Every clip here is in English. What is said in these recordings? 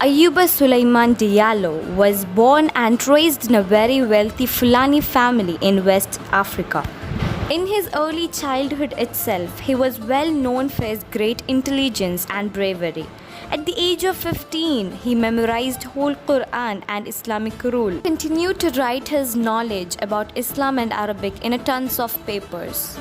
Ayuba Sulaiman Diallo was born and raised in a very wealthy Fulani family in West Africa. In his early childhood itself, he was well known for his great intelligence and bravery. At the age of 15, he memorized whole Quran and Islamic rule. He continued to write his knowledge about Islam and Arabic in tons of papers.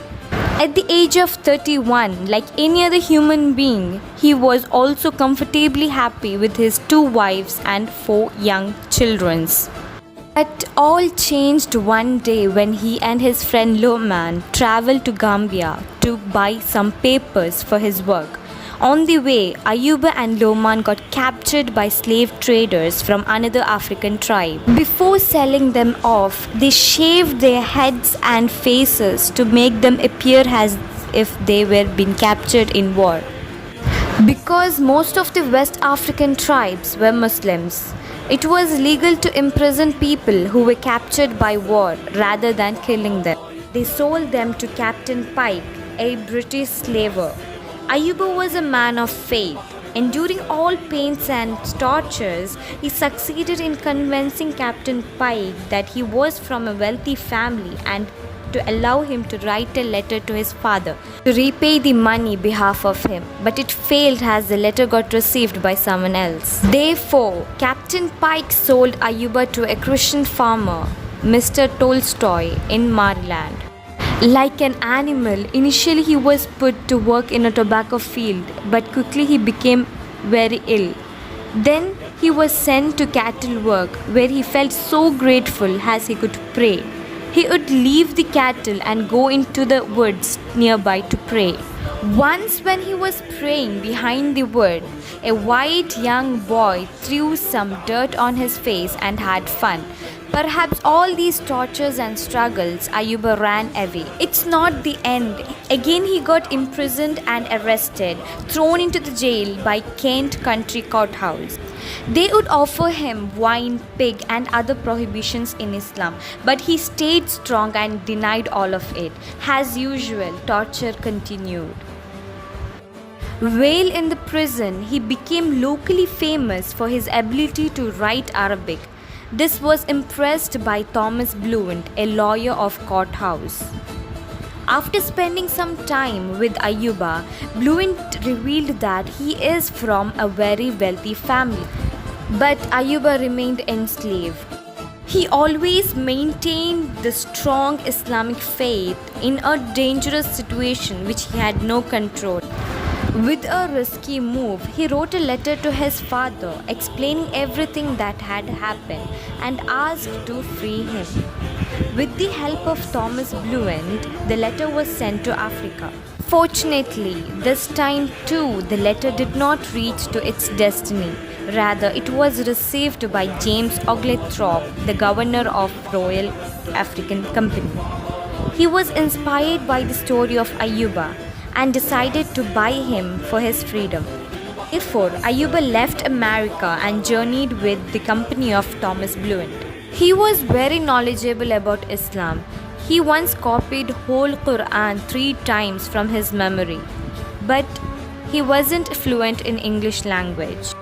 At the age of 31, like any other human being, he was also comfortably happy with his 2 wives and 4 young children. But all changed one day when he and his friend Loman traveled to Gambia to buy some papers for his work. On the way, Ayuba and Loman got captured by slave traders from another African tribe. Before selling them off, they shaved their heads and faces to make them appear as if they were being captured in war. Because most of the West African tribes were Muslims, it was legal to imprison people who were captured by war rather than killing them. They sold them to Captain Pike, a British slaver. Ayuba was a man of faith. Enduring all pains and tortures, he succeeded in convincing Captain Pike that he was from a wealthy family and to allow him to write a letter to his father to repay the money behalf of him, but it failed as the letter got received by someone else. Therefore, Captain Pike sold Ayuba to a Christian farmer, Mr. Tolstoy, in Maryland. Like an animal, initially he was put to work in a tobacco field, but quickly he became very ill. Then he was sent to cattle work, where he felt so grateful as he could pray. He would leave the cattle and go into the woods nearby to pray. Once when he was praying behind the wood, a white young boy threw some dirt on his face and had fun. Perhaps all these tortures and struggles, Ayuba ran away. It's not the end. Again he got imprisoned and arrested, thrown into the jail by Kent Country Courthouse. They would offer him wine, pig and other prohibitions in Islam, but he stayed strong and denied all of it. As usual, torture continued. While in the prison, he became locally famous for his ability to write Arabic. This was impressed by Thomas Blount, a lawyer of Courthouse. After spending some time with Ayuba, Blount revealed that he is from a very wealthy family. But Ayuba remained enslaved. He always maintained the strong Islamic faith in a dangerous situation which he had no control. With a risky move, he wrote a letter to his father explaining everything that had happened and asked to free him. With the help of Thomas Blount, the letter was sent to Africa. Fortunately, this time too, the letter did not reach to its destiny. Rather, it was received by James Oglethorpe, the governor of Royal African Company. He was inspired by the story of Ayuba and decided to buy him for his freedom. Therefore, Ayuba left America and journeyed with the company of Thomas Blount. He was very knowledgeable about Islam. He once copied whole Quran 3 times from his memory, but he wasn't fluent in English language.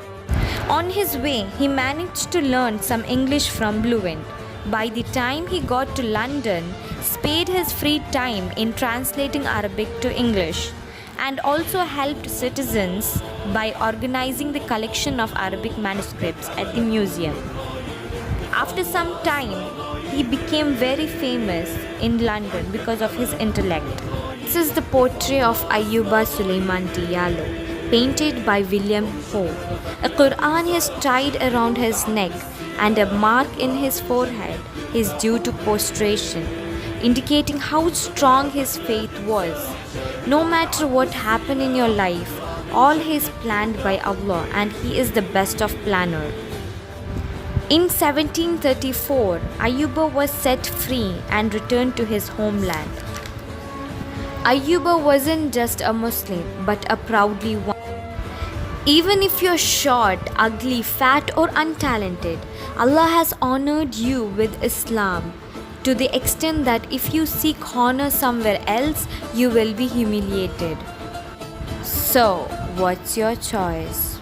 On his way, he managed to learn some English from Blount. By the time he got to London, spent his free time in translating Arabic to English and also helped citizens by organizing the collection of Arabic manuscripts at the museum. After some time, he became very famous in London because of his intellect. This is the portrait of Ayuba Sulaiman Diallo, painted by William Ho. A Quran is tied around his neck and a mark in his forehead is due to prostration, indicating how strong his faith was. No matter what happened in your life, all is planned by Allah and He is the best of planner. In 1734, Ayuba was set free and returned to his homeland. Ayuba wasn't just a Muslim, but a proudly one. Even if you're short, ugly, fat or untalented, Allah has honored you with Islam to the extent that if you seek honor somewhere else, you will be humiliated. So, what's your choice?